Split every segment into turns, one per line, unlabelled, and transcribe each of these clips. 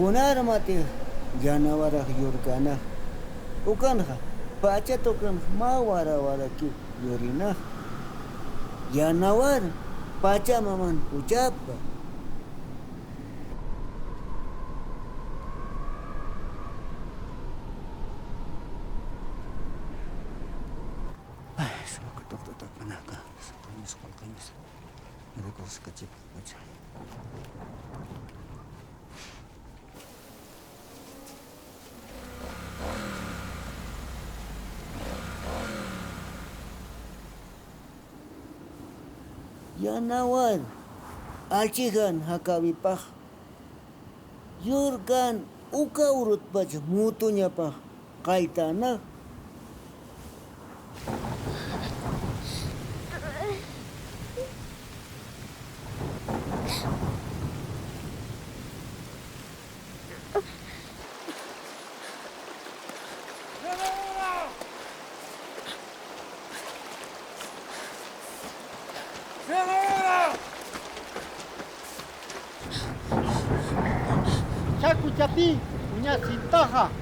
kunarmati yanawaraq yurkanaq ukanqa pacha tukanqa ma wara waraki yurinaq yanawar pachamaman uchapa. Ay, sumakatutak panaka sa kanyas kong kanyas. Narikos kachip kacha. Yanawar alchigan hakawipaq yurkan uka urutpach mutuñapaq qaytanaq.
Chaku chapi, punya sintaha,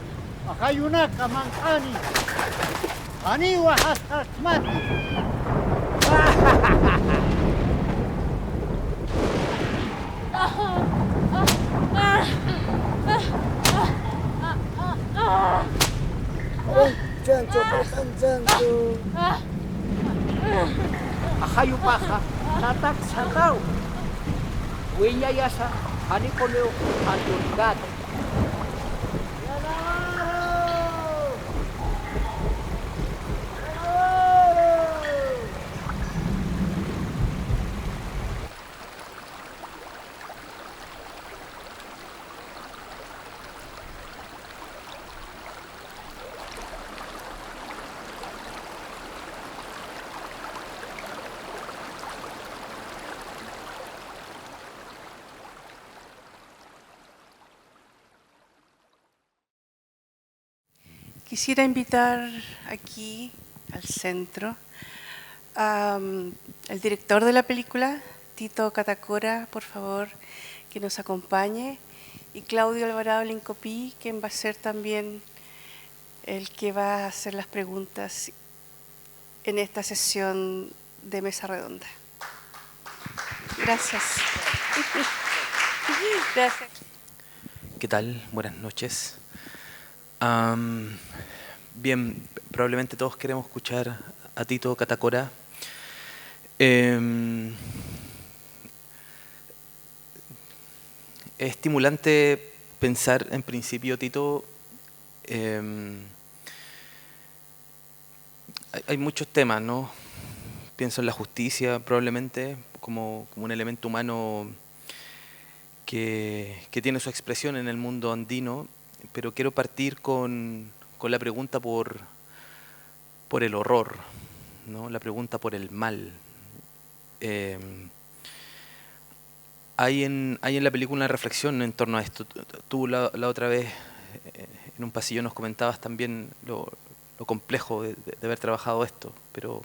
akayuna kamangkani, ani wahas mati.
Chancho, pasan chancho.
Akayu paha, tatak satau. Winya yasa, ani koleo, antuligat.
Quisiera invitar aquí al centro al director de la película, Tito Catacora, por favor, que nos acompañe, y Claudio Alvarado Lincopí, quien va a ser también el que va a hacer las preguntas en esta sesión de mesa redonda. Gracias. Gracias.
¿Qué tal? Buenas noches. Bien, probablemente todos queremos escuchar a Tito Catacora. Es estimulante pensar, en principio, Tito, hay muchos temas, ¿no? Pienso en la justicia, probablemente, como un elemento humano que tiene su expresión en el mundo andino, pero quiero partir con la pregunta por el horror, ¿no? La pregunta por el mal. Hay en la película una reflexión en torno a esto. Tú la otra vez en un pasillo nos comentabas también lo complejo de haber trabajado esto, pero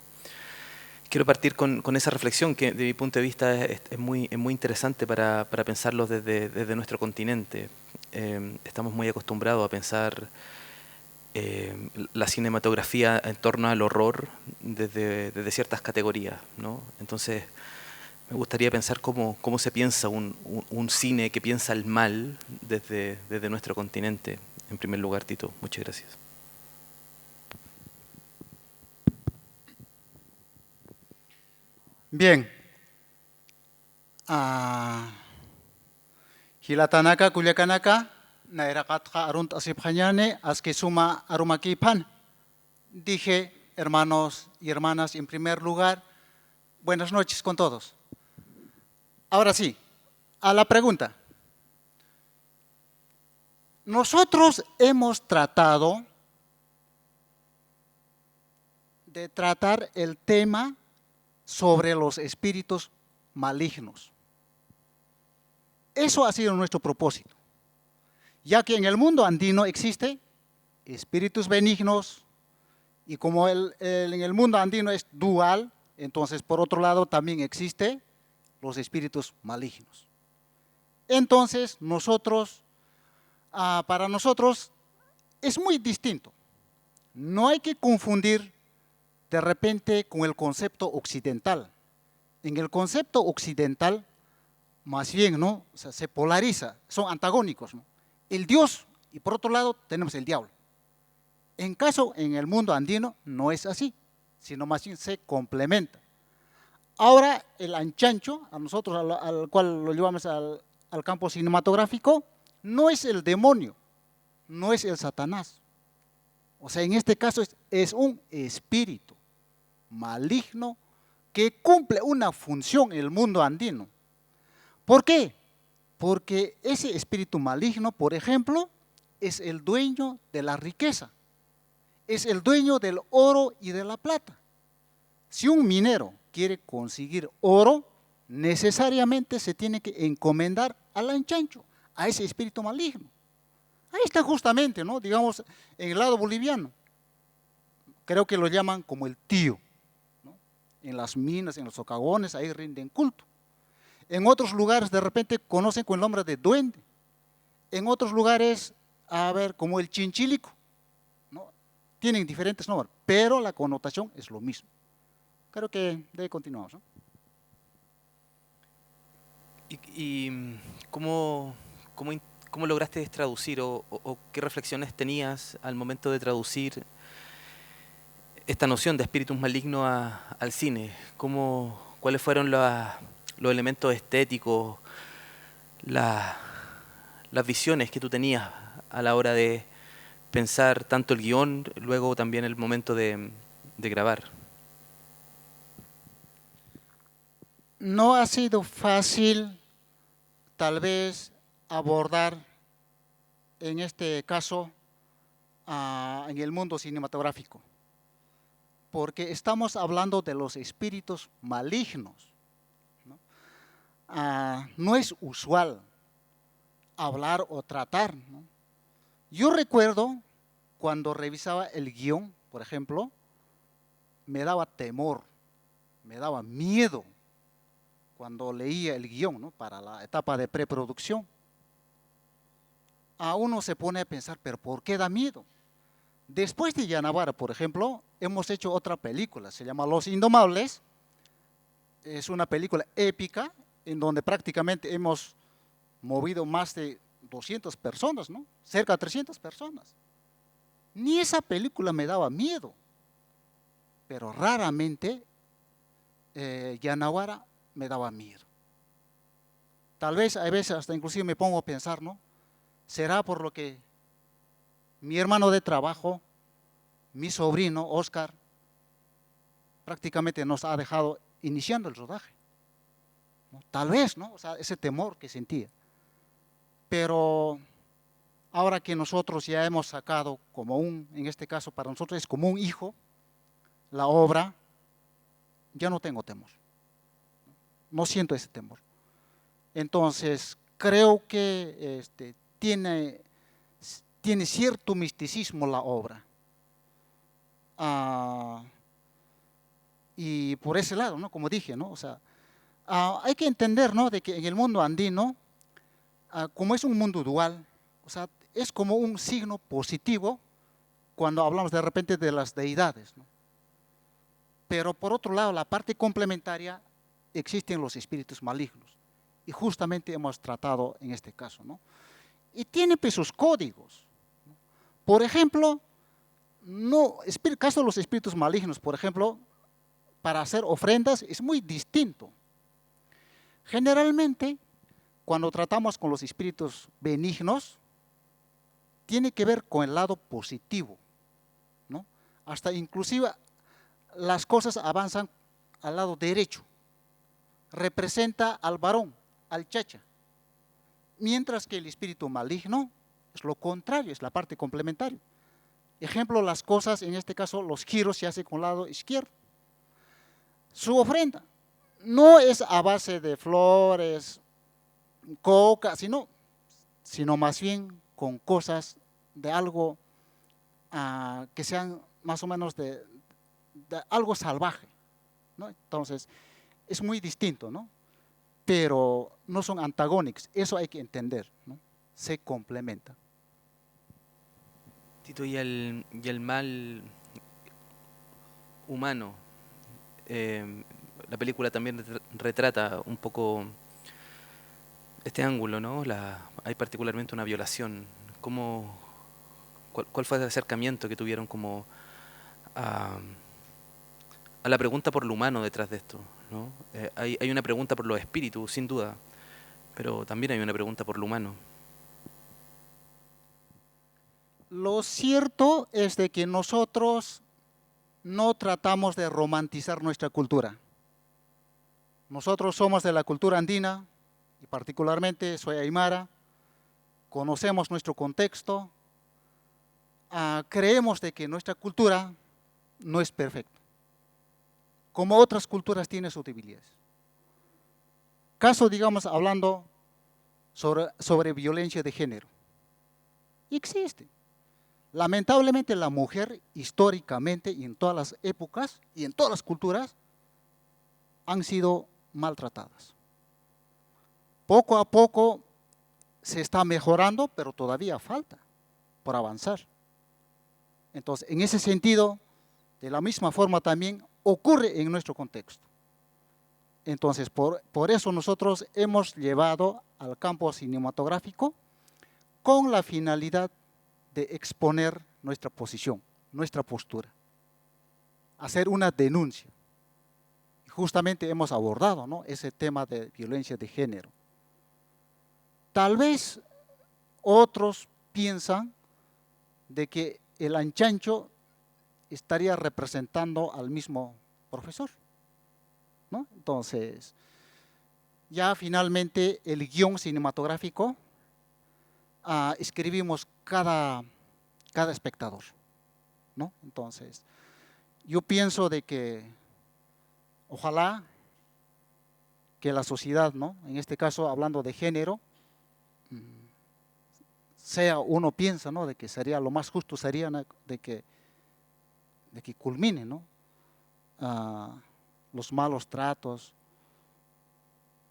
quiero partir con esa reflexión que de mi punto de vista es muy interesante para pensarlo desde nuestro continente. Estamos muy acostumbrados a pensar la cinematografía en torno al horror desde ciertas categorías, ¿no? Entonces me gustaría pensar cómo se piensa un cine que piensa el mal desde nuestro continente. En primer lugar, Tito, muchas gracias.
Bien. Hilatanaka, Culiacanaka, Nairakatka, Arunt Asipjañane, Asquesuma, Arumaquipan. Dije, hermanos y hermanas, en primer lugar, buenas noches con todos. Ahora sí, a la pregunta. Nosotros hemos tratado de tratar el tema sobre los espíritus malignos. Eso ha sido nuestro propósito, ya que en el mundo andino existe espíritus benignos y como en el mundo andino es dual, entonces por otro lado también existe los espíritus malignos. Entonces nosotros Para nosotros es muy distinto. No hay que confundir de repente con el concepto occidental. En el concepto occidental, más bien, ¿no? O sea, se polariza, son antagónicos, ¿no? El Dios y por otro lado tenemos el diablo. En el mundo andino no es así, sino más bien se complementa. Ahora el anchancho, a nosotros al cual lo llevamos al campo cinematográfico, no es el demonio, no es el Satanás. O sea, en este caso es un espíritu maligno que cumple una función en el mundo andino. ¿Por qué? Porque ese espíritu maligno, por ejemplo, es el dueño de la riqueza, es el dueño del oro y de la plata. Si un minero quiere conseguir oro, necesariamente se tiene que encomendar al anchancho, a ese espíritu maligno. Ahí está justamente, ¿no? Digamos, en el lado boliviano, creo que lo llaman como el tío, ¿no? En las minas, en los socavones, ahí rinden culto. En otros lugares de repente conocen con el nombre de duende. En otros lugares, a ver, como el chinchilico, ¿no? Tienen diferentes nombres, pero la connotación es lo mismo. Creo que debe continuar, ¿no?
¿Y cómo lograste traducir o qué reflexiones tenías al momento de traducir esta noción de espíritus malignos al cine? ¿Cuáles fueron los elementos estéticos, las visiones que tú tenías a la hora de pensar tanto el guión, luego también el momento de grabar?
No ha sido fácil, tal vez, abordar en este caso en el mundo cinematográfico, porque estamos hablando de los espíritus malignos, ¿no? No es usual hablar o tratar, ¿no? Yo recuerdo cuando revisaba el guión, por ejemplo, me daba temor, me daba miedo cuando leía el guión, ¿no? Para la etapa de preproducción. A uno se pone a pensar, pero ¿por qué da miedo? Después de Yanavara, por ejemplo, hemos hecho otra película, se llama Los Indomables. Es una película épica en donde prácticamente hemos movido más de 200 personas, ¿no? Cerca de 300 personas. Ni esa película me daba miedo, pero raramente Yanavara me daba miedo. Tal vez a veces hasta inclusive me pongo a pensar, ¿no? Será por lo que mi hermano de trabajo, mi sobrino Oscar, prácticamente nos ha dejado iniciando el rodaje, ¿no? Tal vez, ¿no? O sea, ese temor que sentía. Pero ahora que nosotros ya hemos sacado como en este caso para nosotros es como un hijo, la obra, ya no tengo temor. No siento ese temor. Entonces, creo que tiene cierto misticismo la obra. Y por ese lado, ¿no? Como dije, ¿no? O sea, hay que entender, ¿no? De que en el mundo andino, como es un mundo dual, o sea, es como un signo positivo cuando hablamos de repente de las deidades, ¿no? Pero por otro lado, la parte complementaria, existen los espíritus malignos. Y justamente hemos tratado en este caso, ¿no? Y tiene pues sus códigos, ¿no? Por ejemplo, el caso de los espíritus malignos, por ejemplo, para hacer ofrendas es muy distinto. Generalmente, cuando tratamos con los espíritus benignos, tiene que ver con el lado positivo, ¿no? Hasta inclusive las cosas avanzan al lado derecho. Representa al varón, al chacha. Mientras que el espíritu maligno es lo contrario, es la parte complementaria. Ejemplo, las cosas, en este caso, los giros se hacen con el lado izquierdo. Su ofrenda no es a base de flores, coca, sino más bien con cosas de algo que sean más o menos de algo salvaje, ¿no? Entonces, es muy distinto, ¿no? Pero no son antagónicos, eso hay que entender, ¿no? Se complementan.
Tito, y el mal humano. La película también retrata un poco este ángulo, ¿no? Hay particularmente una violación. ¿Cuál fue el acercamiento que tuvieron como a la pregunta por lo humano detrás de esto, ¿no? Hay una pregunta por los espíritus, sin duda, pero también hay una pregunta por lo humano.
Lo cierto es de que nosotros no tratamos de romantizar nuestra cultura. Nosotros somos de la cultura andina y particularmente soy aymara, conocemos nuestro contexto, creemos de que nuestra cultura no es perfecta. Como otras culturas tiene sus debilidades. Caso, digamos, hablando sobre violencia de género. Existe. Lamentablemente la mujer históricamente y en todas las épocas y en todas las culturas han sido maltratadas. Poco a poco se está mejorando, pero todavía falta por avanzar. Entonces, en ese sentido, de la misma forma también ocurre en nuestro contexto. Entonces, por eso nosotros hemos llevado al campo cinematográfico con la finalidad de exponer nuestra posición, nuestra postura, hacer una denuncia. Justamente hemos abordado, ¿no?, ese tema de violencia de género. Tal vez otros piensan de que el anchancho estaría representando al mismo profesor, ¿no? Entonces, ya finalmente el guión cinematográfico escribimos cada espectador, ¿no? Entonces, yo pienso de que ojalá que la sociedad, ¿no?, en este caso hablando de género, uno piensa, ¿no?, de que sería lo más justo sería, ¿no?, de que culmine, ¿no?, los malos tratos,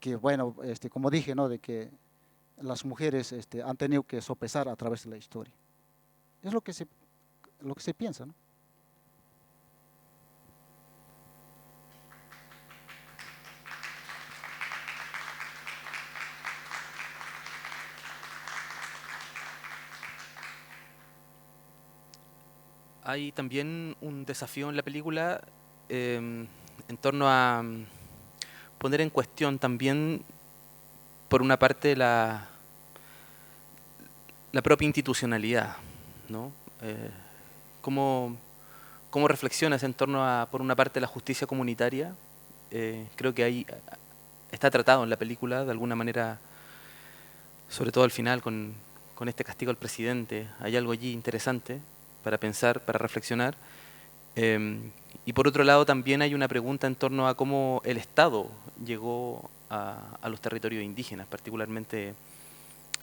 que bueno, como dije, ¿no?, de que las mujeres han tenido que sopesar a través de la historia. Es lo que se piensa, ¿no?
Hay también un desafío en la película en torno a poner en cuestión también, por una parte, la propia institucionalidad, ¿no? ¿Cómo reflexionas en torno a, por una parte, la justicia comunitaria? Creo que ahí está tratado en la película, de alguna manera, sobre todo al final, con este castigo al presidente. Hay algo allí interesante para pensar, para reflexionar. Y por otro lado también hay una pregunta en torno a cómo el Estado llegó a los territorios indígenas, particularmente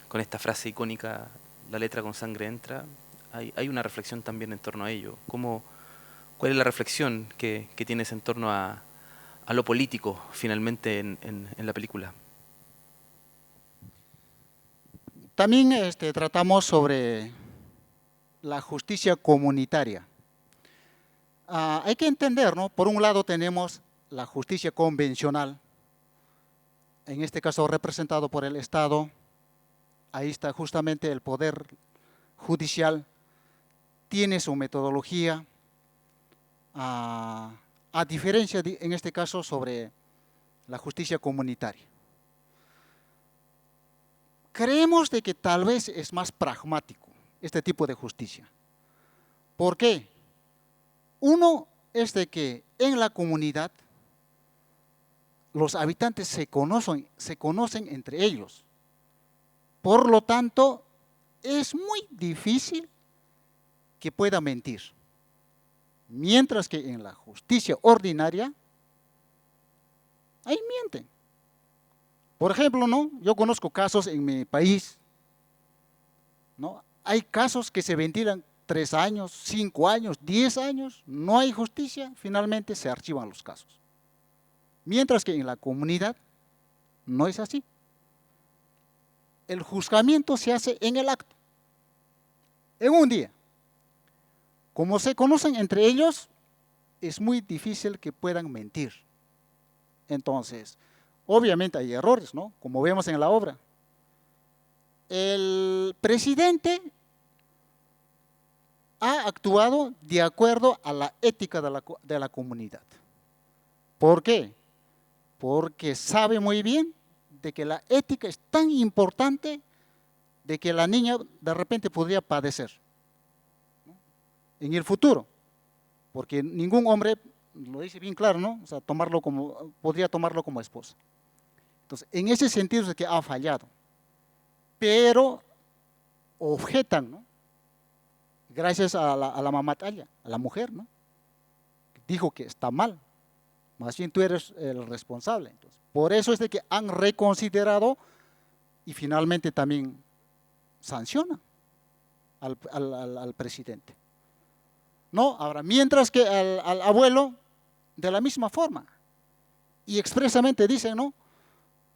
con esta frase icónica, la letra con sangre entra. Hay una reflexión también en torno a ello. ¿Cuál es la reflexión que tienes en torno a lo político finalmente en la película?
También tratamos sobre la justicia comunitaria. Hay que entender, ¿no? Por un lado tenemos la justicia convencional, en este caso representado por el Estado. Ahí está justamente el poder judicial, tiene su metodología, a diferencia en este caso sobre la justicia comunitaria. Creemos de que tal vez es más pragmático este tipo de justicia. ¿Por qué? Uno es de que en la comunidad los habitantes se conocen entre ellos. Por lo tanto, es muy difícil que pueda mentir. Mientras que en la justicia ordinaria, ahí mienten. Por ejemplo, ¿no?, yo conozco casos en mi país, ¿no? Hay casos que se ventilan 3 años, 5 años, 10 años, no hay justicia, finalmente se archivan los casos. Mientras que en la comunidad no es así. El juzgamiento se hace en el acto, en un día. Como se conocen entre ellos, es muy difícil que puedan mentir. Entonces, obviamente hay errores, ¿no? Como vemos en la obra. El presidente ha actuado de acuerdo a la ética de la comunidad. ¿Por qué? Porque sabe muy bien de que la ética es tan importante de que la niña de repente podría padecer, ¿no?, en el futuro, porque ningún hombre, lo dice bien claro, ¿no?, o sea, podría tomarlo como esposa. Entonces, en ese sentido es que ha fallado, pero objetan, ¿no?, gracias a la mamá Talia, a la mujer, ¿no?, dijo que está mal, más bien tú eres el responsable. Entonces, por eso es de que han reconsiderado y finalmente también sanciona al presidente. No, ahora, mientras que al abuelo, de la misma forma, y expresamente dicen, ¿no?,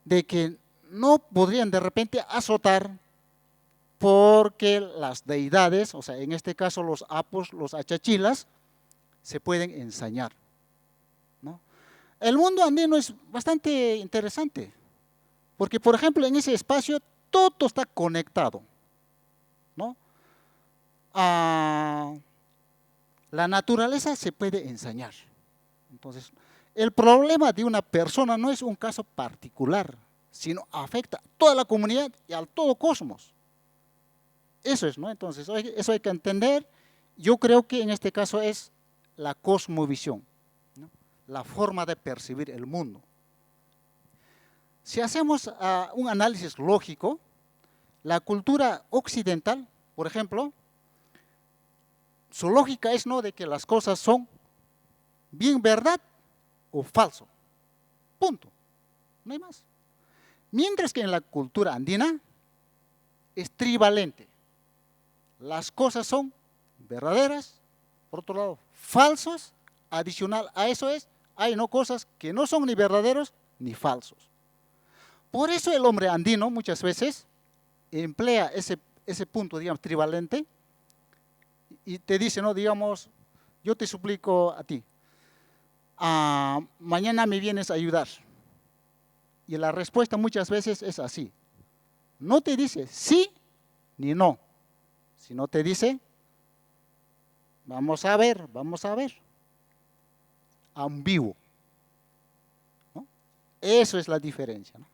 de que no podrían de repente azotar porque las deidades, o sea, en este caso los apos, los achachilas, se pueden ensañar, ¿no? El mundo andino es bastante interesante, porque por ejemplo en ese espacio todo está conectado, ¿no? La naturaleza se puede ensañar. Entonces, el problema de una persona no es un caso particular, sino afecta a toda la comunidad y al todo cosmos. Eso es, ¿no? Entonces, eso hay que entender. Yo creo que en este caso es la cosmovisión, ¿no?, la forma de percibir el mundo. Si hacemos un análisis lógico, la cultura occidental, por ejemplo, su lógica es, ¿no?, de que las cosas son bien verdad o falso. Punto. No hay más. Mientras que en la cultura andina es trivalente. Las cosas son verdaderas, por otro lado, falsos, adicional a eso hay no cosas que no son ni verdaderos ni falsos. Por eso el hombre andino muchas veces emplea ese punto, digamos, trivalente, y te dice, no, digamos, yo te suplico a ti, mañana me vienes a ayudar. Y la respuesta muchas veces es así. No te dice sí ni no, sino te dice, vamos a ver, ambiguo, ¿no? Eso es la diferencia, ¿no?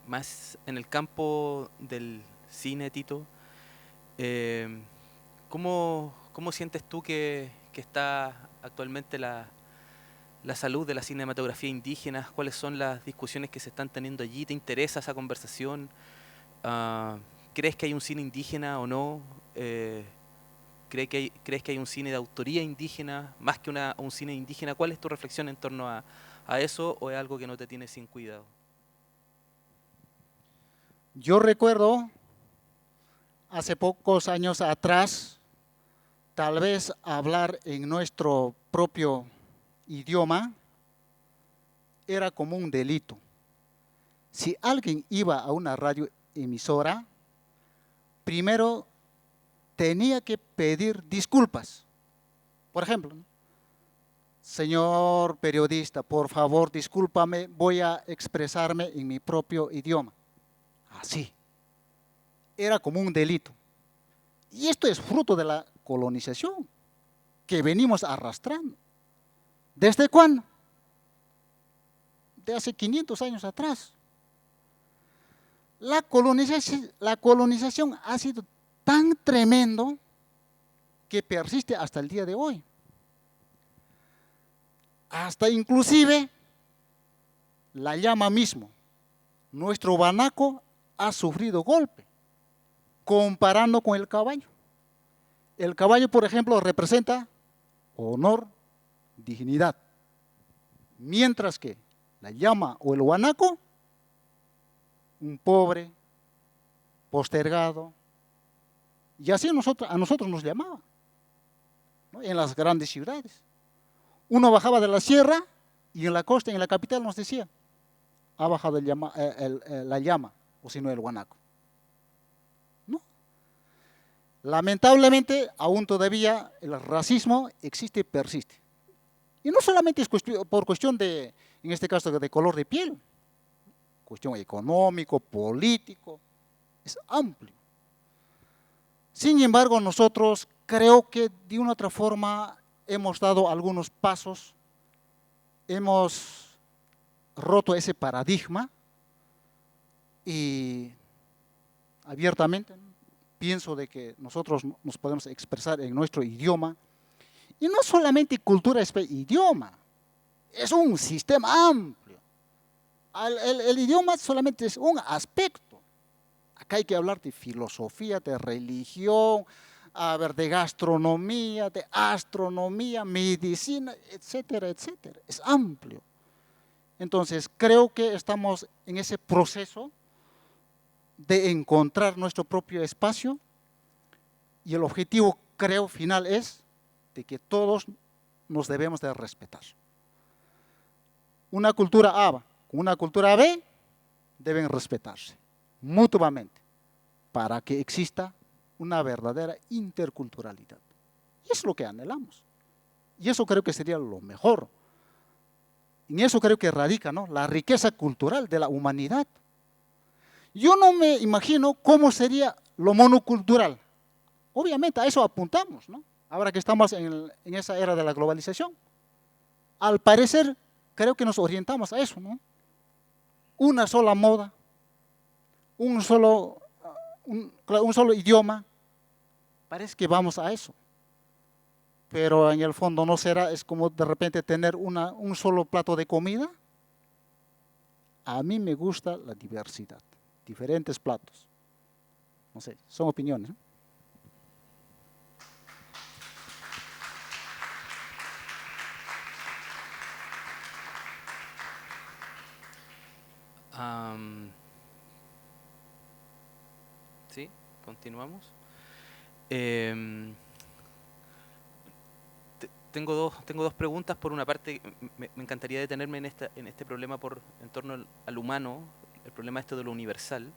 Más en el campo del cine, Tito, ¿cómo sientes tú que está actualmente la salud de la cinematografía indígena? ¿Cuáles son las discusiones que se están teniendo allí? ¿Te interesa esa conversación? ¿Crees que hay un cine indígena o no? ¿Crees que hay un cine de autoría indígena más que un cine indígena? ¿Cuál es tu reflexión en torno a eso, o es algo que no te tiene sin cuidado?
Yo recuerdo hace pocos años atrás, tal vez hablar en nuestro propio idioma era como un delito. Si alguien iba a una radioemisora, primero tenía que pedir disculpas. Por ejemplo, señor periodista, por favor, discúlpame, voy a expresarme en mi propio idioma. Así. Era como un delito. Y esto es fruto de la colonización que venimos arrastrando. ¿Desde cuándo? De hace 500 años atrás. La colonización ha sido tan tremendo que persiste hasta el día de hoy. Hasta inclusive la llama mismo, nuestro banaco ha sufrido golpe, comparando con el caballo. El caballo, por ejemplo, representa honor, dignidad, mientras que la llama o el guanaco, un pobre, postergado, y así a nosotros nos llamaba, ¿no?, en las grandes ciudades. Uno bajaba de la sierra y en la costa, en la capital nos decía, ha bajado la llama o si no el guanaco. ¿No? Lamentablemente, aún todavía el racismo existe y persiste. Y no solamente es por cuestión de, en este caso, de color de piel, cuestión económico, político, es amplio. Sin embargo, nosotros creo que de una u otra forma hemos dado algunos pasos, hemos roto ese paradigma y abiertamente pienso de que nosotros nos podemos expresar en nuestro idioma. Y no solamente cultura es idioma, es un sistema amplio. El idioma solamente es un aspecto. Acá hay que hablar de filosofía, de religión, de gastronomía, de astronomía, medicina, etcétera, etcétera. Es amplio. Entonces, creo que estamos en ese proceso de encontrar nuestro propio espacio y el objetivo, creo, final es de que todos nos debemos de respetar. Una cultura A con una cultura B deben respetarse mutuamente para que exista una verdadera interculturalidad. Y es lo que anhelamos. Y eso creo que sería lo mejor. En eso creo que radica, ¿no?, la riqueza cultural de la humanidad. Yo no me imagino cómo sería lo monocultural. Obviamente a eso apuntamos, ¿no?, ahora que estamos en esa era de la globalización. Al parecer, creo que nos orientamos a eso, ¿no? Una sola moda, un solo idioma, parece que vamos a eso. Pero en el fondo no será, es como de repente tener un solo plato de comida. A mí me gusta la diversidad, diferentes platos. No sé, son opiniones, ¿no?
Sí, continuamos. Tengo dos preguntas. Por una parte, me encantaría detenerme en este problema en torno al humano, el problema de lo universal.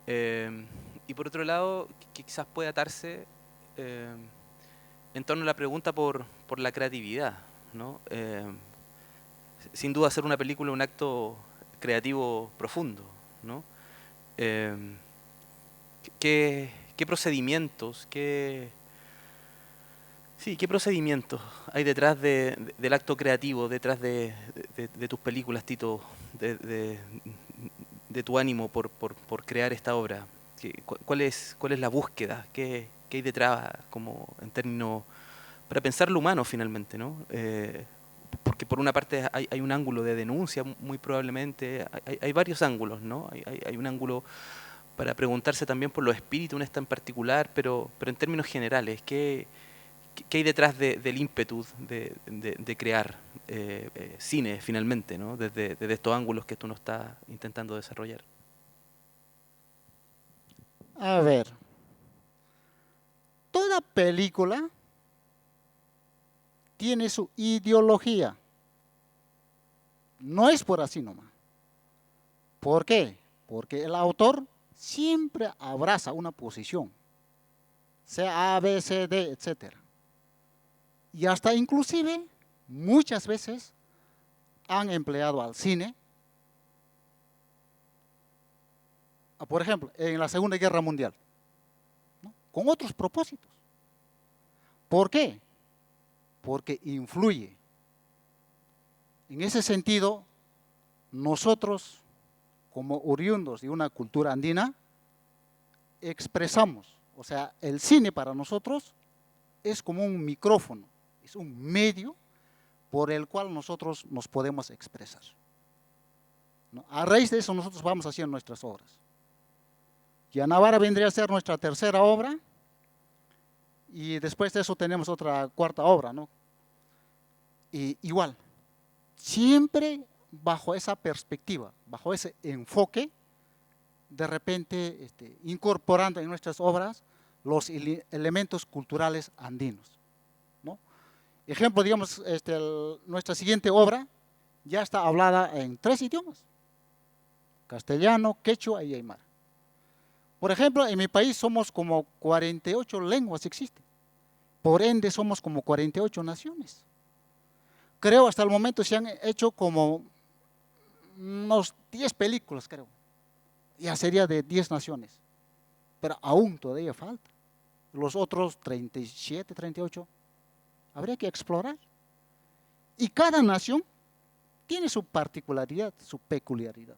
Y por otro lado, que quizás puede atarse en torno a la pregunta por la creatividad, ¿no? Sin duda hacer una película es un acto creativo profundo, ¿no? ¿Qué procedimientos, qué procedimientos hay detrás del acto creativo, detrás de tus películas, Tito, de tu ánimo por crear esta obra? ¿Cuál es la búsqueda? ¿Qué hay detrás, como en términos, para pensar lo humano finalmente, ¿no? Porque por una parte hay un ángulo de denuncia, muy probablemente, hay varios ángulos, ¿no? Hay un ángulo para preguntarse también por los espíritus, en esta en particular, pero en términos generales, ¿qué hay detrás del ímpetu de crear cine finalmente, ¿no?, desde estos ángulos que tú nos estás intentando desarrollar?
A ver, toda película tiene su ideología. No es por así nomás. ¿Por qué? Porque el autor siempre abraza una posición, sea A, B, C, D, etc. Y hasta inclusive muchas veces han empleado al cine, por ejemplo, en la Segunda Guerra Mundial, ¿no?, con otros propósitos. ¿Por qué? Porque influye. En ese sentido, nosotros, como oriundos de una cultura andina, expresamos, o sea, el cine para nosotros es como un micrófono, es un medio por el cual nosotros nos podemos expresar, ¿no? A raíz de eso nosotros vamos haciendo nuestras obras. Yanavara vendría a ser nuestra tercera obra, y después de eso tenemos otra cuarta obra, ¿no? Y igual, siempre bajo esa perspectiva, bajo ese enfoque, de repente incorporando en nuestras obras los elementos culturales andinos, ¿no? Ejemplo, digamos, nuestra siguiente obra ya está hablada en 3 idiomas. castellano, quechua y aymara. Por ejemplo, en mi país somos como 48 lenguas existen. Por ende, somos como 48 naciones. Creo hasta el momento se han hecho como unos 10 películas, creo. Ya sería de 10 naciones. Pero aún todavía falta. Los otros 37, 38, habría que explorar. Y cada nación tiene su particularidad, su peculiaridad.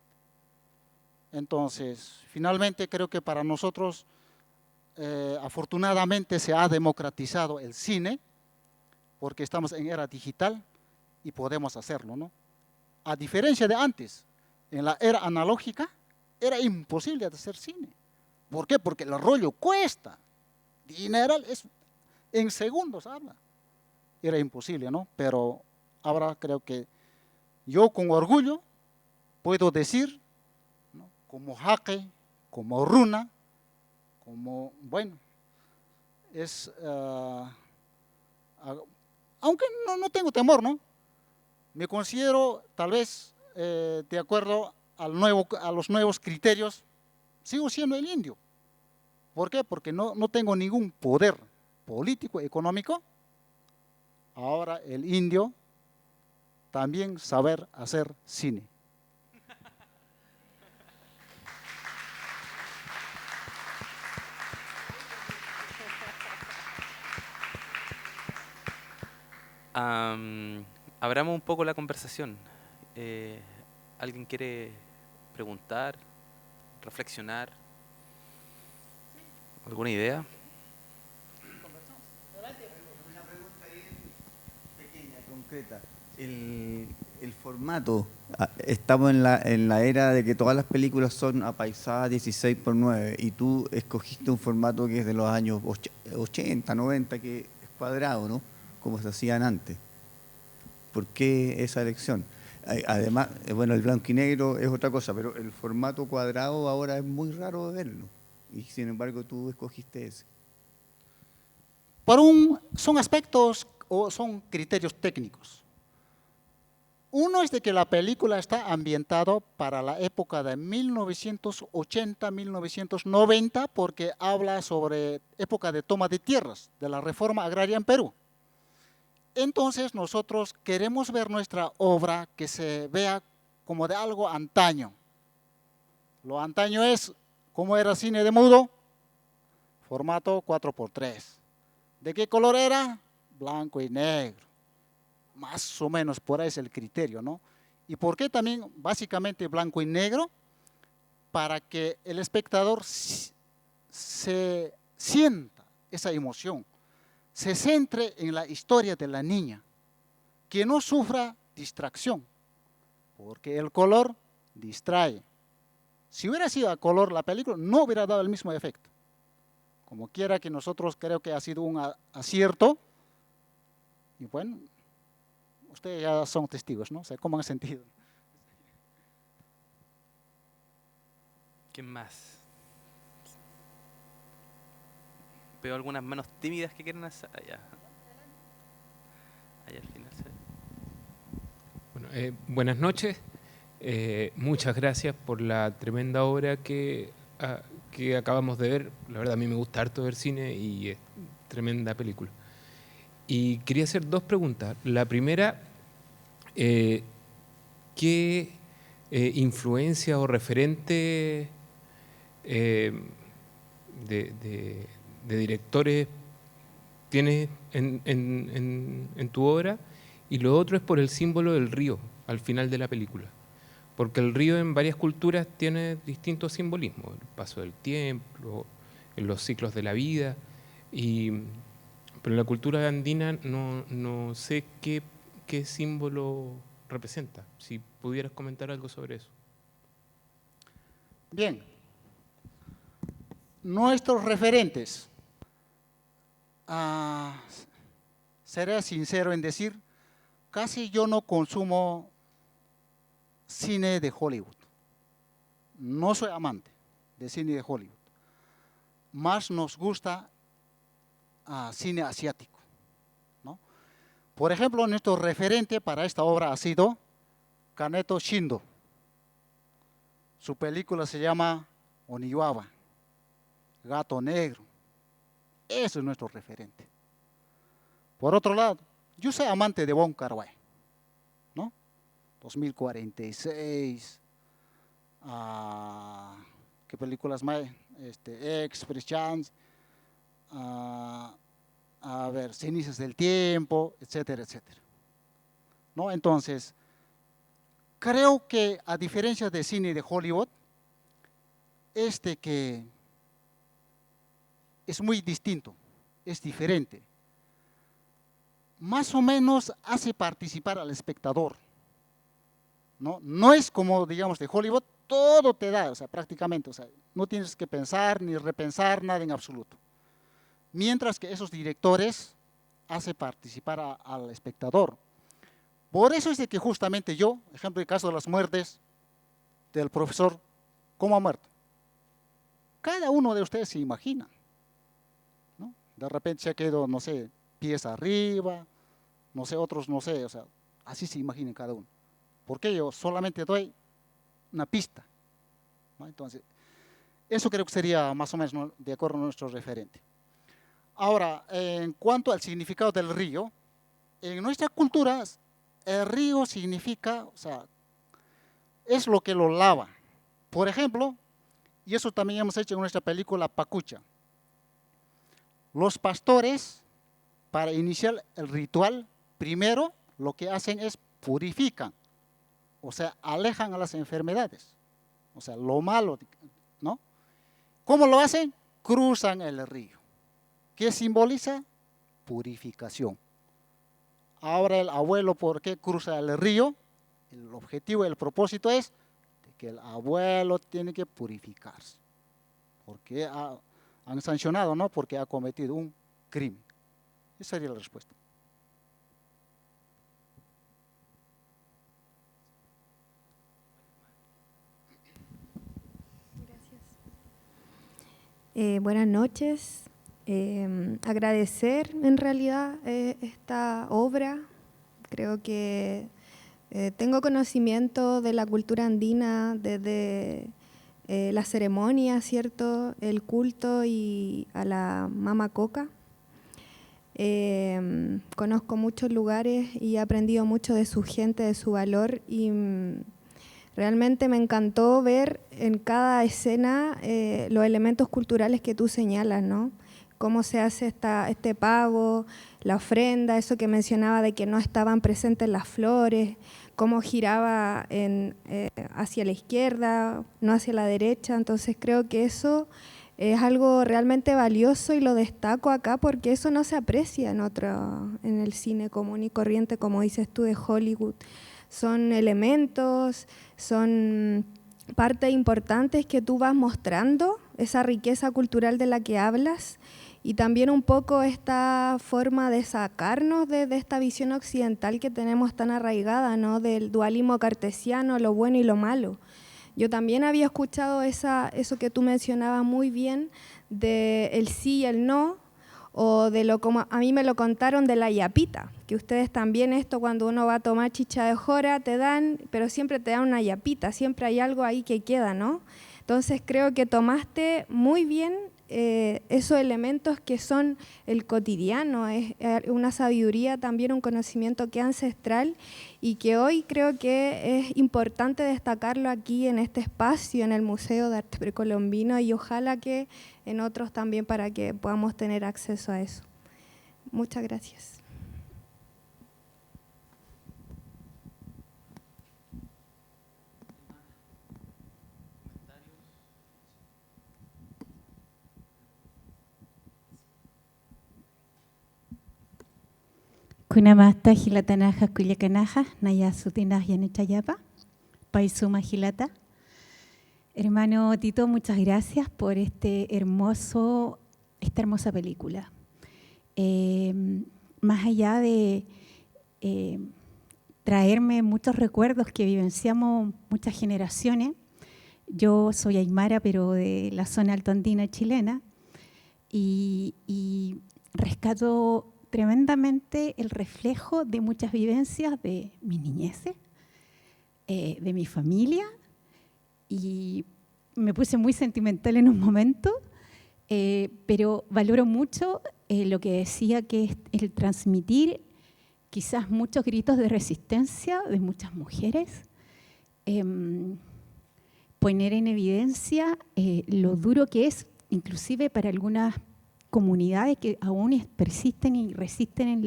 Entonces, finalmente creo que para nosotros, afortunadamente se ha democratizado el cine, porque estamos en era digital y podemos hacerlo, ¿no? A diferencia de antes, en la era analógica, era imposible hacer cine. ¿Por qué? Porque el rollo cuesta. Dineral es, en segundos habla. Era imposible, ¿no? Pero ahora creo que yo con orgullo puedo decir, ¿no? Como Jaque, como Runa, como, bueno, es, aunque no tengo temor, ¿no? Me considero tal vez, de acuerdo a los nuevos criterios, sigo siendo el indio. ¿Por qué? Porque no tengo ningún poder político, económico. Ahora el indio también saber hacer cine.
Abramos un poco la conversación. ¿Alguien quiere preguntar, reflexionar? ¿Alguna idea?
Una pregunta bien pequeña, concreta. El formato, estamos en la era de que todas las películas son apaisadas 16:9 y tú escogiste un formato que es de los años 80, 90, que es cuadrado, ¿no? Como se hacían antes. ¿Por qué esa elección? Además, bueno, el blanco y negro es otra cosa, pero el formato cuadrado ahora es muy raro de verlo. Y sin embargo tú escogiste ese.
Son aspectos o son criterios técnicos. Uno es de que la película está ambientada para la época de 1980, 1990, porque habla sobre época de toma de tierras, de la reforma agraria en Perú. Entonces nosotros queremos ver nuestra obra que se vea como de algo antaño. Lo antaño es, ¿cómo era cine de mudo? Formato 4:3. ¿De qué color era? Blanco y negro. Más o menos por ahí es el criterio, ¿no? ¿Y por qué también básicamente blanco y negro? Para que el espectador se sienta esa emoción, se centre en la historia de la niña, que no sufra distracción, porque el color distrae. Si hubiera sido a color la película, no hubiera dado el mismo efecto. Como quiera que nosotros creo que ha sido un acierto, y bueno, ustedes ya son testigos, ¿no? O sea, ¿cómo han sentido?
¿Quién más? Veo algunas manos tímidas que quieren hacer. Allá. Allá al final.
Bueno, buenas noches. Muchas gracias por la tremenda obra que acabamos de ver. La verdad, a mí me gusta harto ver cine y es tremenda película. Y quería hacer dos preguntas. La primera, ¿qué influencia o referente de directores tienes en tu obra? Y lo otro es por el símbolo del río al final de la película. Porque el río en varias culturas tiene distintos simbolismos, el paso del tiempo, en los ciclos de la vida, pero en la cultura andina no sé qué símbolo representa. Si pudieras comentar algo sobre eso.
Bien, nuestros referentes, seré sincero en decir, casi yo no consumo cine de Hollywood. No soy amante de cine de Hollywood. Más nos gusta cine asiático, ¿no? Por ejemplo, nuestro referente para esta obra ha sido Kaneto Shindo. Su película se llama Oniwaba, Gato Negro. Eso es nuestro referente. Por otro lado, yo soy amante de Wong Kar-wai, ¿no? 2046, ¿qué películas más? Express Chance, a ver, Cenizas del Tiempo, etcétera, etcétera. ¿No? Entonces, creo que a diferencia de cine de Hollywood, que es muy distinto, es diferente. Más o menos hace participar al espectador. No es como, digamos, de Hollywood, todo te da, o sea, prácticamente, o sea, no tienes que pensar ni repensar nada en absoluto. Mientras que esos directores hace participar al espectador. Por eso es de que justamente yo, ejemplo, el caso de las muertes del profesor, ¿cómo ha muerto? Cada uno de ustedes se imagina, ¿no? De repente se ha quedado, no sé, pies arriba, no sé, otros, no sé, o sea, así se imaginen cada uno. Porque yo solamente doy una pista, ¿no? Entonces, eso creo que sería más o menos, ¿no?, de acuerdo a nuestro referente. Ahora, en cuanto al significado del río, en nuestra cultura, el río significa, o sea, es lo que lo lava. Por ejemplo, y eso también hemos hecho en nuestra película Pacucha. Los pastores, para iniciar el ritual, primero lo que hacen es purifican, o sea, alejan a las enfermedades, o sea, lo malo, ¿no? ¿Cómo lo hacen? Cruzan el río. ¿Qué simboliza? Purificación. Ahora el abuelo, ¿por qué cruza el río? El objetivo, el propósito es que el abuelo tiene que purificarse. Porque han sancionado, ¿no? Porque ha cometido un crimen. Esa sería la respuesta.
Buenas noches. Agradecer en realidad esta obra. Creo que tengo conocimiento de la cultura andina desde la ceremonia, ¿cierto? El culto y a la Mama Coca. Conozco muchos lugares y he aprendido mucho de su gente, de su valor y realmente me encantó ver en cada escena los elementos culturales que tú señalas, ¿no? Cómo se hace este pago, la ofrenda, eso que mencionaba de que no estaban presentes las flores, cómo giraba hacia la izquierda, no hacia la derecha. Entonces creo que eso es algo realmente valioso y lo destaco acá porque eso no se aprecia en el cine común y corriente, como dices tú, de Hollywood. Son elementos, son partes importantes que tú vas mostrando, esa riqueza cultural de la que hablas, y también un poco esta forma de sacarnos de esta visión occidental que tenemos tan arraigada, ¿no? Del dualismo cartesiano, lo bueno y lo malo. Yo también había escuchado eso que tú mencionabas muy bien, de el sí y el no, o de lo como a mí me lo contaron de la yapita, que ustedes también esto cuando uno va a tomar chicha de jora te dan, pero siempre te dan una yapita, siempre hay algo ahí que queda, ¿no? Entonces creo que tomaste muy bien esos elementos que son el cotidiano, es una sabiduría, también un conocimiento que es ancestral y que hoy creo que es importante destacarlo aquí en este espacio, en el Museo de Arte Precolombino y ojalá que en otros también para que podamos tener acceso a eso. Muchas gracias.
Kunamasta Gilatanaja Kuyakanaja, Nayasutinaj Yanechayapa, Paisuma Gilata. Hermano Tito, muchas gracias por esta hermosa película. Más allá de traerme muchos recuerdos que vivenciamos muchas generaciones, yo soy aymara, pero de la zona altoandina chilena, y rescato tremendamente el reflejo de muchas vivencias de mi niñez, de mi familia y me puse muy sentimental en un momento, pero valoro mucho lo que decía, que es el transmitir quizás muchos gritos de resistencia de muchas mujeres, poner en evidencia lo duro que es, inclusive para algunas comunidades que aún persisten y resisten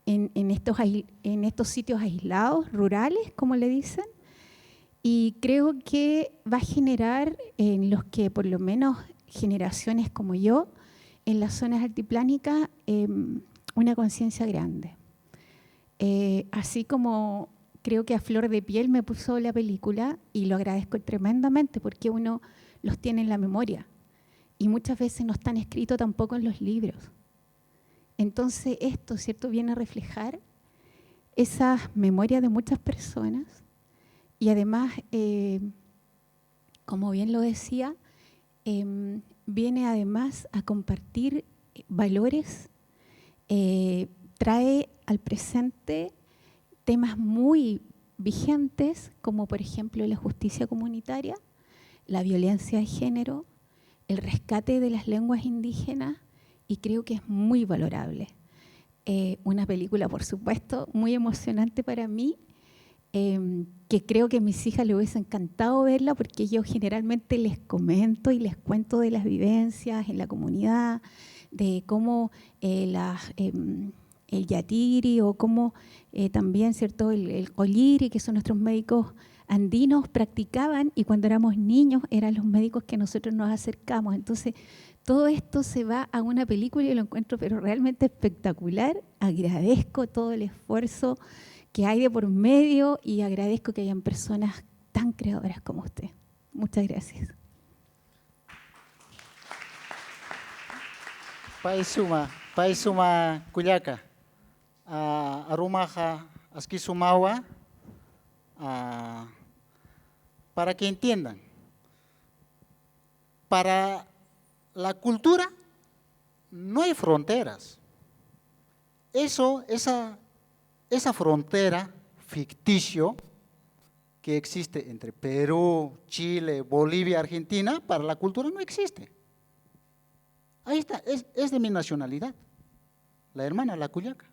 en estos sitios aislados, rurales, como le dicen, y creo que va a generar en los que por lo menos generaciones como yo, en las zonas altiplánicas, una conciencia grande. Así como creo que a flor de piel me puso la película, y lo agradezco tremendamente porque uno los tiene en la memoria y muchas veces no están escritos tampoco en los libros. Entonces esto, ¿cierto?, viene a reflejar esas memorias de muchas personas y además, como bien lo decía, viene además a compartir valores, trae al presente temas muy vigentes, como por ejemplo la justicia comunitaria, la violencia de género, el rescate de las lenguas indígenas, y creo que es muy valorable. Una película, por supuesto, muy emocionante para mí, que creo que a mis hijas les hubiese encantado verla, porque yo generalmente les comento y les cuento de las vivencias en la comunidad, de cómo el yatiri o cómo también, ¿cierto?, el colliri, que son nuestros médicos andinos, practicaban, y cuando éramos niños eran los médicos que nosotros nos acercamos. Entonces, todo esto se va a una película y lo encuentro pero realmente espectacular. Agradezco todo el esfuerzo que hay de por medio y agradezco que hayan personas tan creadoras como usted. Muchas gracias.
Paisuma Cuyaca, Arumaja, Asquisumawa, para que entiendan, para la cultura no hay fronteras. Esa frontera ficticio que existe entre Perú, Chile, Bolivia, Argentina, para la cultura no existe. Ahí está, es de mi nacionalidad, la hermana, la cuyaca.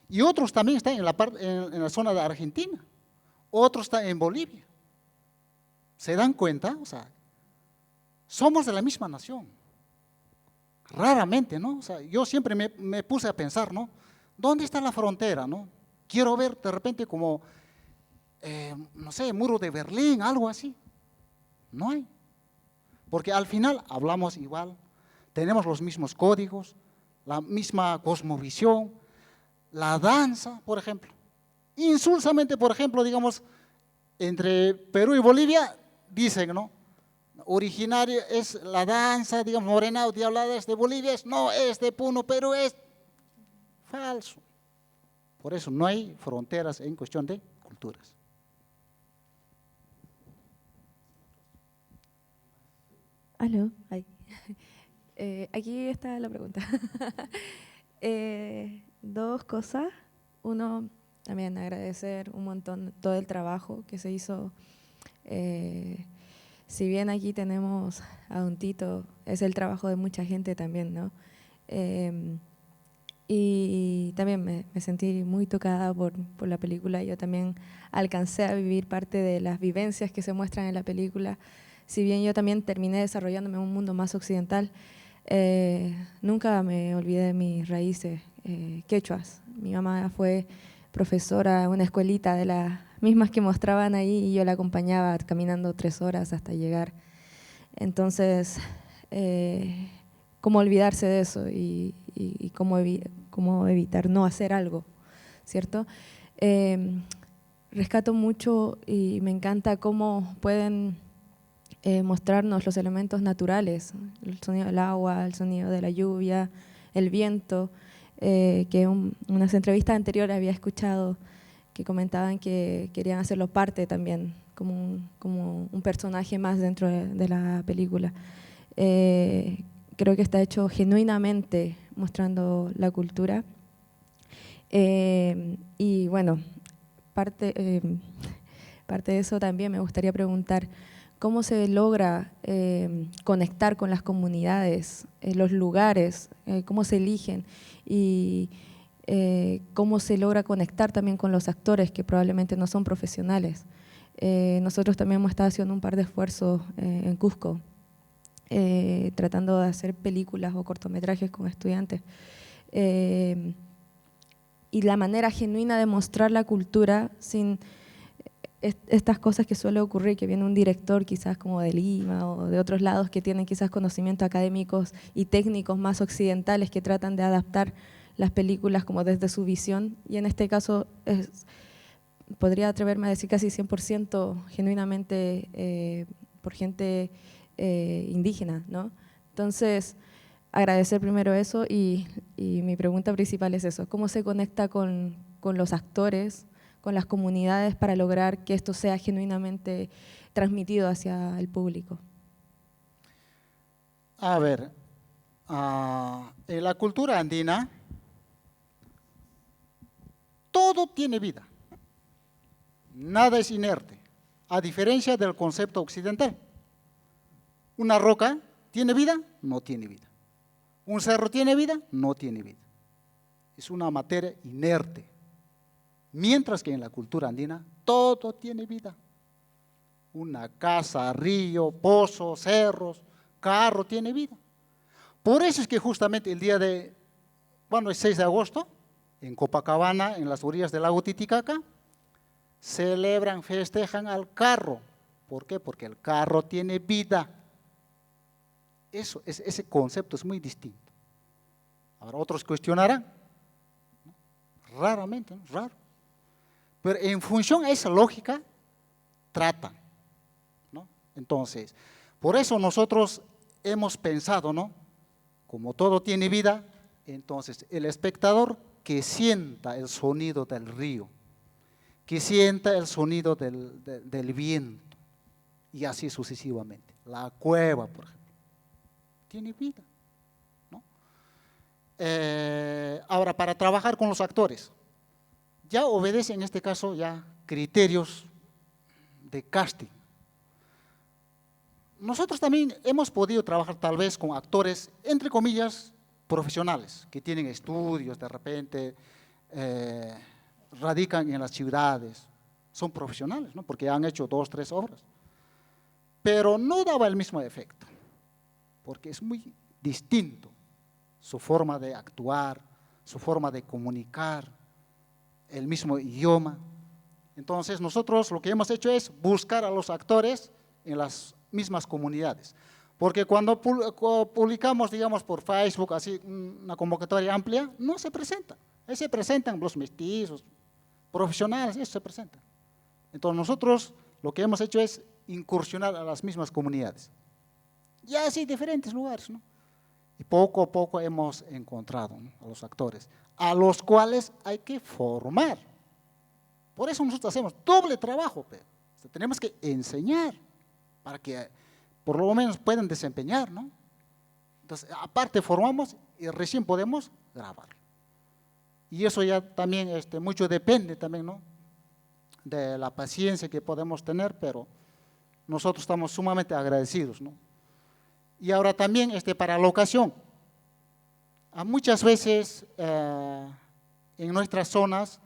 Y otros también están en la zona de Argentina, otros están en Bolivia. ¿Se dan cuenta? O sea, somos de la misma nación. Raramente, ¿no? O sea, yo siempre me puse a pensar, ¿no? ¿Dónde está la frontera, no? Quiero ver de repente como, no sé, muro de Berlín, algo así. No hay. Porque al final hablamos igual, tenemos los mismos códigos, la misma cosmovisión, la danza, por ejemplo. Insulsamente, por ejemplo, digamos, entre Perú y Bolivia, dicen, ¿no? Originario es la danza, digamos, Morenao, Diablada es de Bolivia, no, es de Puno, Perú, es falso. Por eso no hay fronteras en cuestión de culturas.
Aló, ay. Aquí está la pregunta. Dos cosas. Uno, también agradecer un montón todo el trabajo que se hizo. Si bien aquí tenemos a Don Tito, es el trabajo de mucha gente también, ¿no? Y también me sentí muy tocada por la película. Yo también alcancé a vivir parte de las vivencias que se muestran en la película. Si bien yo también terminé desarrollándome en un mundo más occidental, nunca me olvidé de mis raíces quechuas. Mi mamá fue profesora en una escuelita de las mismas que mostraban ahí y yo la acompañaba caminando 3 horas hasta llegar. Entonces, ¿cómo olvidarse de eso y cómo evitar no hacer algo, ¿cierto? Rescato mucho y me encanta cómo pueden mostrarnos los elementos naturales, el sonido del agua, el sonido de la lluvia, el viento, que en unas entrevistas anteriores había escuchado que comentaban que querían hacerlo parte también, como un personaje más dentro de la película. Creo que está hecho genuinamente mostrando la cultura. Y bueno, parte de eso también me gustaría preguntar, cómo se logra conectar con las comunidades, los lugares, cómo se eligen y cómo se logra conectar también con los actores que probablemente no son profesionales. Nosotros también hemos estado haciendo un par de esfuerzos en Cusco, tratando de hacer películas o cortometrajes con estudiantes. Y la manera genuina de mostrar la cultura sin estas cosas que suele ocurrir, que viene un director quizás como de Lima o de otros lados que tienen quizás conocimientos académicos y técnicos más occidentales que tratan de adaptar las películas como desde su visión, y en este caso podría atreverme a decir casi 100% genuinamente por gente indígena, ¿no? Entonces, agradecer primero eso y mi pregunta principal es eso, ¿cómo se conecta con los actores, con las comunidades para lograr que esto sea genuinamente transmitido hacia el público?
A ver, en la cultura andina, todo tiene vida, nada es inerte, a diferencia del concepto occidental. Una roca tiene vida, no tiene vida. Un cerro tiene vida, no tiene vida. Es una materia inerte. Mientras que en la cultura andina todo tiene vida. Una casa, río, pozo, cerros, carro tiene vida. Por eso es que justamente el día de, el 6 de agosto, en Copacabana, en las orillas del lago Titicaca, celebran, festejan al carro. ¿Por qué? Porque el carro tiene vida. Ese concepto es muy distinto. Ahora otros cuestionarán, ¿no? Raramente, ¿no? Raro. Pero en función a esa lógica, tratan, ¿no? Entonces, por eso nosotros hemos pensado, ¿no? Como todo tiene vida, entonces el espectador que sienta el sonido del río, que sienta el sonido del viento, y así sucesivamente. La cueva, por ejemplo, tiene vida, ¿no? Ahora, para trabajar con los actores, ya obedece en este caso ya criterios de casting. Nosotros también hemos podido trabajar tal vez con actores, entre comillas, profesionales, que tienen estudios, de repente radican en las ciudades, son profesionales, ¿no? Porque han hecho 2, 3 obras, pero no daba el mismo efecto, porque es muy distinto su forma de actuar, su forma de comunicar, el mismo idioma. Entonces nosotros lo que hemos hecho es buscar a los actores en las mismas comunidades, porque cuando publicamos, digamos, por Facebook, así una convocatoria amplia, no se presenta. Ahí se presentan los mestizos, profesionales, eso se presentan. Entonces nosotros lo que hemos hecho es incursionar a las mismas comunidades, y así diferentes lugares, ¿no? Y poco a poco hemos encontrado, ¿no?, a los actores, a los cuales hay que formar. Por eso nosotros hacemos doble trabajo, pero o sea, tenemos que enseñar para que por lo menos puedan desempeñar, ¿no? Entonces, aparte formamos y recién podemos grabar. Y eso ya también mucho depende también, ¿no?, de la paciencia que podemos tener, pero nosotros estamos sumamente agradecidos, ¿no? Y ahora también para la ocasión, muchas veces en nuestras zonas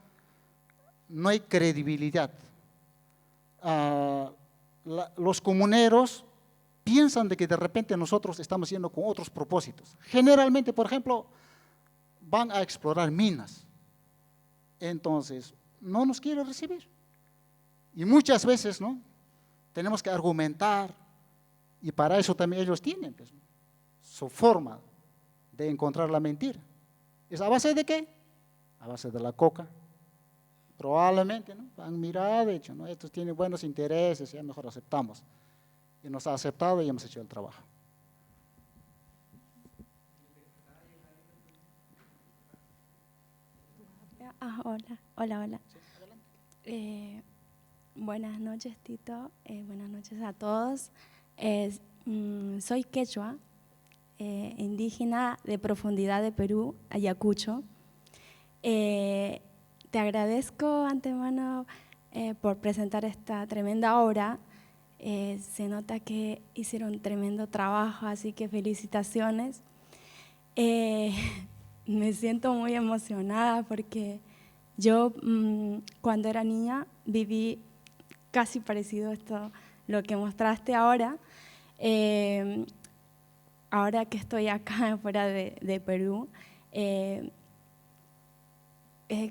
no hay credibilidad. Los comuneros piensan de que de repente nosotros estamos yendo con otros propósitos. Generalmente, por ejemplo, van a explorar minas, entonces no nos quieren recibir. Y muchas veces, ¿no?, tenemos que argumentar, y para eso también ellos tienen, pues, su forma de encontrar la mentira. ¿Es a base de qué? A base de la coca. Probablemente, ¿no?, han mirado, de hecho, ¿no?, estos tienen buenos intereses, ya mejor aceptamos. Y nos ha aceptado y hemos hecho el trabajo.
Hola. Buenas noches, Tito. Buenas noches a todos. Soy quechua, indígena de profundidad de Perú, Ayacucho. Te agradezco antemano por presentar esta tremenda obra. Se nota que hicieron tremendo trabajo, así que felicitaciones. Me siento muy emocionada porque yo cuando era niña viví casi parecido a esto, lo que mostraste ahora. Ahora que estoy acá fuera de Perú,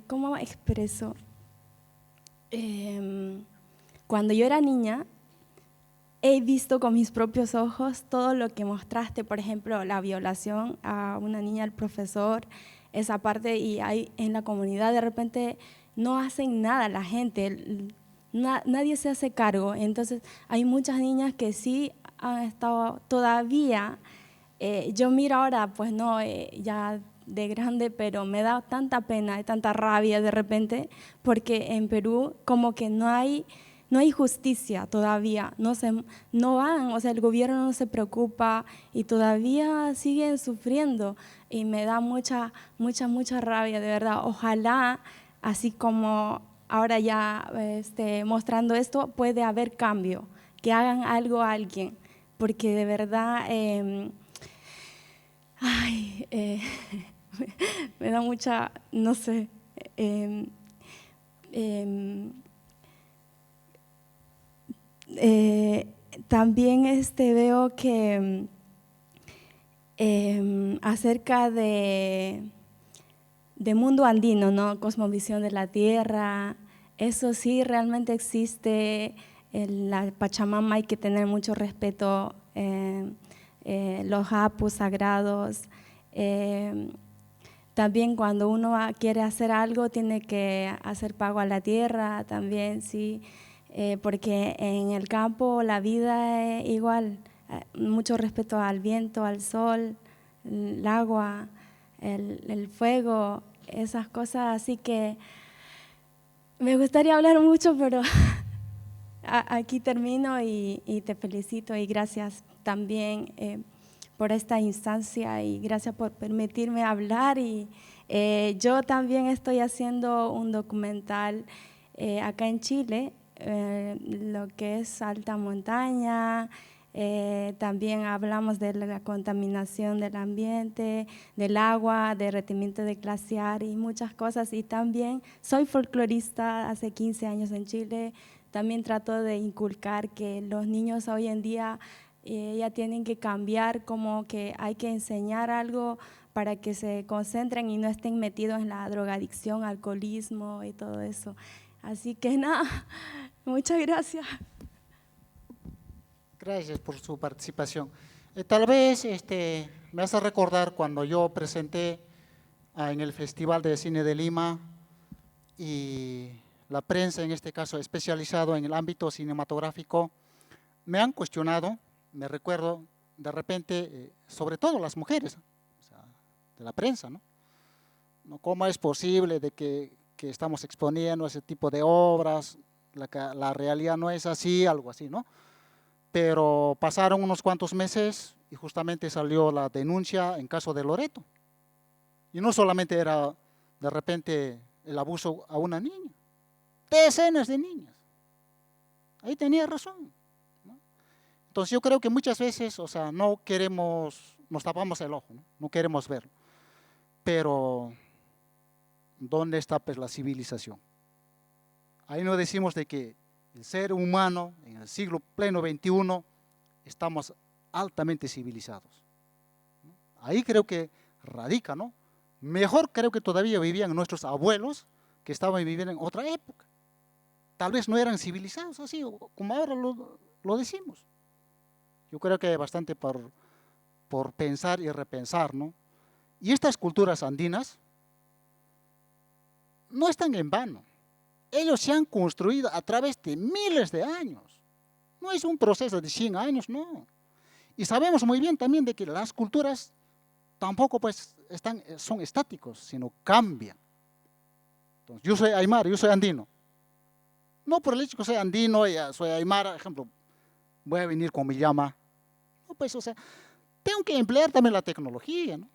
¿cómo expreso? Cuando yo era niña, he visto con mis propios ojos todo lo que mostraste, por ejemplo, la violación a una niña, al profesor, esa parte, y hay, en la comunidad de repente no hacen nada la gente, nadie se hace cargo. Entonces hay muchas niñas que sí han estado todavía, yo miro ahora, pues no, ya de grande, pero me da tanta pena y tanta rabia de repente, porque en Perú como que no hay justicia todavía, no van, o sea, el gobierno no se preocupa y todavía siguen sufriendo y me da mucha rabia, de verdad. Ojalá, así como ahora ya mostrando esto, puede haber cambio, que hagan algo a alguien, porque de verdad, me da mucha, no sé, también veo que acerca de mundo andino, ¿no? Cosmovisión de la tierra, eso sí realmente existe. La Pachamama hay que tener mucho respeto, los hapus sagrados. También cuando uno quiere hacer algo tiene que hacer pago a la tierra también, sí. Porque en el campo la vida es igual, mucho respeto al viento, al sol, el agua, el fuego, esas cosas, así que me gustaría hablar mucho, pero aquí termino y te felicito y gracias también por esta instancia y gracias por permitirme hablar. Y yo también estoy haciendo un documental acá en Chile, lo que es alta montaña, también hablamos de la contaminación del ambiente, del agua, derretimiento de glaciar y muchas cosas. Y también soy folclorista hace 15 años en Chile, también trato de inculcar que los niños hoy en día ya tienen que cambiar, como que hay que enseñar algo para que se concentren y no estén metidos en la drogadicción, alcoholismo y todo eso. Así que nada, muchas gracias.
Gracias por su participación. Tal vez me hace recordar cuando yo presenté en el Festival de Cine de Lima y la prensa, en este caso especializado en el ámbito cinematográfico, me han cuestionado, me recuerdo de repente, sobre todo las mujeres, o sea, de la prensa, ¿no? ¿Cómo es posible de que estamos exponiendo ese tipo de obras? La realidad no es así, algo así, ¿no? Pero pasaron unos cuantos meses y justamente salió la denuncia en caso de Loreto. Y no solamente era de repente el abuso a una niña, decenas de niñas. Ahí tenía razón, ¿no? Entonces yo creo que muchas veces, o sea, no queremos, nos tapamos el ojo, ¿no? No queremos verlo. Pero, ¿dónde está pues la civilización? Ahí no decimos de que el ser humano en el siglo pleno XXI estamos altamente civilizados, ¿no? Ahí creo que radica, ¿no? Mejor creo que todavía vivían nuestros abuelos que estaban viviendo en otra época. Tal vez no eran civilizados así, como ahora lo decimos. Yo creo que hay bastante por pensar y repensar, ¿no? Y estas culturas andinas no están en vano. Ellos se han construido a través de miles de años. No es un proceso de 100 años, no. Y sabemos muy bien también de que las culturas tampoco pues son estáticos, sino cambian. Entonces, yo soy aymara, yo soy andino. No por el hecho que soy andino y soy aymara, ejemplo, voy a venir con mi llama. No, pues, o sea, tengo que emplear también la tecnología, ¿no?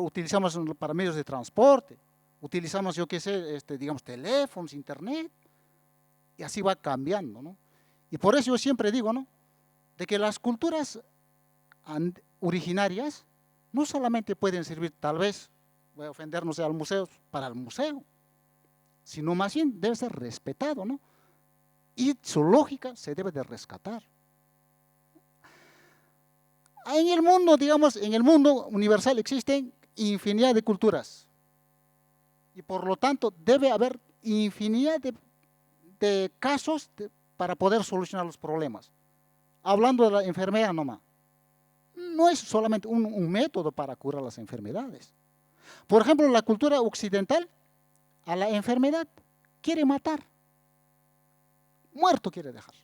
Utilizamos para medios de transporte, utilizamos, yo qué sé, digamos, teléfonos, internet, y así va cambiando, ¿no? Y por eso yo siempre digo, ¿no?, de que las culturas originarias no solamente pueden servir, tal vez, voy a ofender, no sé, al museo, para el museo, sino más bien debe ser respetado, ¿no? Y su lógica se debe de rescatar. En el mundo, digamos, en el mundo universal existen infinidad de culturas. Y por lo tanto debe haber infinidad de casos para poder solucionar los problemas. Hablando de la enfermedad nomás, no es solamente un método para curar las enfermedades. Por ejemplo, la cultura occidental a la enfermedad quiere matar, muerto quiere dejar.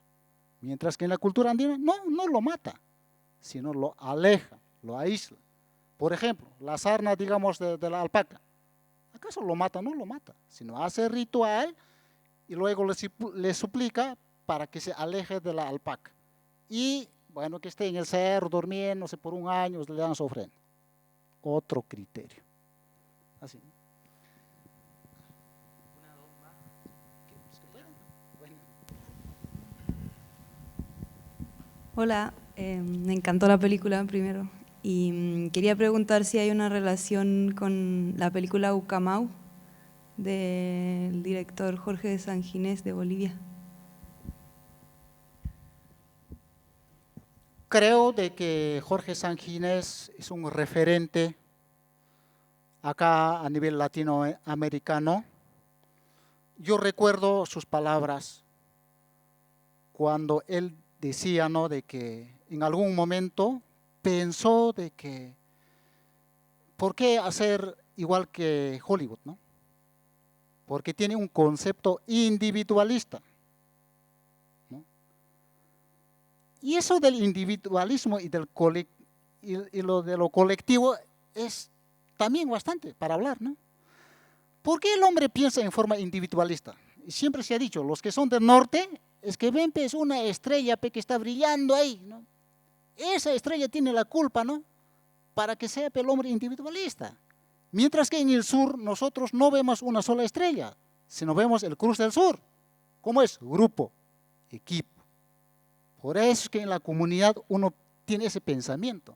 Mientras que en la cultura andina no lo mata, sino lo aleja, lo aísla. Por ejemplo, la sarna, digamos, de la alpaca. ¿Acaso lo mata? No lo mata, sino hace ritual y luego le suplica para que se aleje de la alpaca. Y, bueno, que esté en el cerro durmiendo, no sé, por un año, le dan su ofrenda. Otro criterio. Así.
Hola, me encantó la película primero y quería preguntar si hay una relación con la película Ucamau del director Jorge Sanginés de Bolivia.
Creo de que Jorge Sanginés es un referente acá a nivel latinoamericano. Yo recuerdo sus palabras cuando él decía, ¿no?, de que en algún momento pensó de que ¿por qué hacer igual que Hollywood, no? Porque tiene un concepto individualista, ¿no? Y eso del individualismo y lo de lo colectivo es también bastante para hablar, ¿no? ¿Por qué el hombre piensa en forma individualista? Y siempre se ha dicho, los que son del norte, es que ven, pues, una estrella que está brillando ahí, ¿no? Esa estrella tiene la culpa, ¿no?, para que sea el hombre individualista. Mientras que en el sur nosotros no vemos una sola estrella, sino vemos el Cruz del Sur. ¿Cómo es? Grupo, equipo. Por eso es que en la comunidad uno tiene ese pensamiento.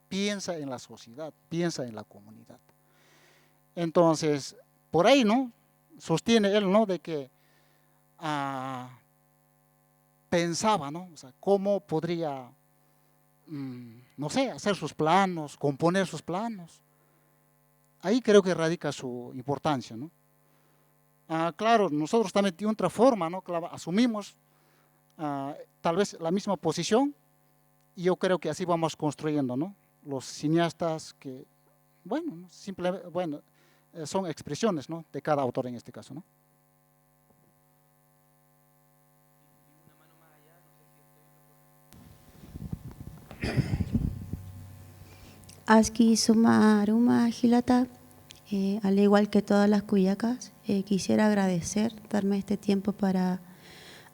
Piensa en la sociedad, piensa en la comunidad. Entonces, por ahí, ¿no?, sostiene él, ¿no?, de que pensaba, ¿no?, o sea, cómo podría, no sé, hacer sus planos, componer sus planos. Ahí creo que radica su importancia, ¿no? Claro, nosotros también de otra forma, ¿no?, claro, asumimos tal vez la misma posición y yo creo que así vamos construyendo, ¿no?, los cineastas que, bueno, ¿no?, simplemente, bueno, son expresiones, ¿no?, de cada autor en este caso, ¿no?
Aski Suma Aruma Gilata, al igual que todas las cuyacas, quisiera agradecer, darme este tiempo para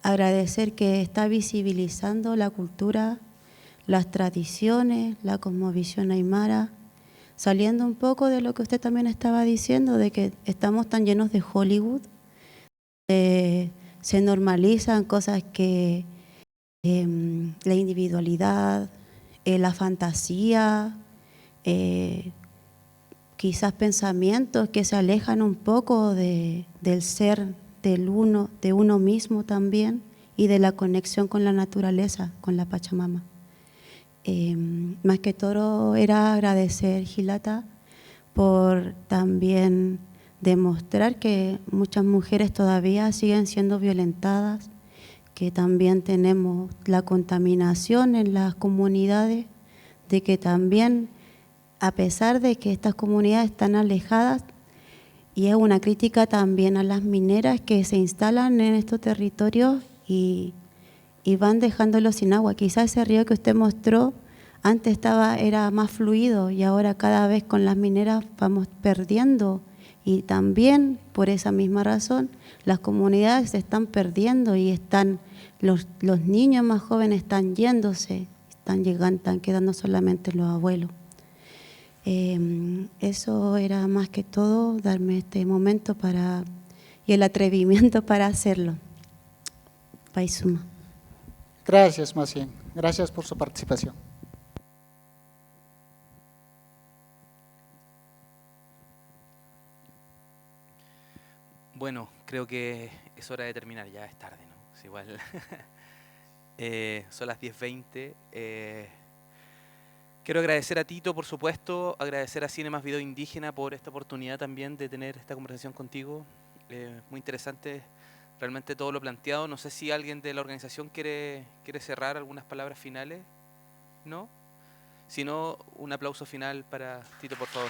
agradecer que está visibilizando la cultura, las tradiciones, la cosmovisión aymara, saliendo un poco de lo que usted también estaba diciendo, de que estamos tan llenos de Hollywood, se normalizan cosas que la individualidad, la fantasía, quizás pensamientos que se alejan un poco del ser de uno mismo también y de la conexión con la naturaleza, con la Pachamama. Más que todo era agradecer, Gilata, por también demostrar que muchas mujeres todavía siguen siendo violentadas, que también tenemos la contaminación en las comunidades, de que también, a pesar de que estas comunidades están alejadas, y es una crítica también a las mineras que se instalan en estos territorios y van dejándolo sin agua. Quizás ese río que usted mostró antes era más fluido y ahora cada vez con las mineras vamos perdiendo, y también por esa misma razón las comunidades se están perdiendo y los niños más jóvenes están yéndose, están quedando solamente los abuelos. Eso era más que todo darme este momento y el atrevimiento para hacerlo. Paisuma.
Gracias, más bien. Gracias por su participación.
Bueno, creo que es hora de terminar, ya es tarde, ¿no? Es igual. Son las 10:20. Quiero agradecer a Tito, por supuesto, agradecer a Cine Más Video Indígena por esta oportunidad también de tener esta conversación contigo. Muy interesante realmente todo lo planteado. No sé si alguien de la organización quiere cerrar algunas palabras finales, ¿no? Si no, un aplauso final para Tito, por favor.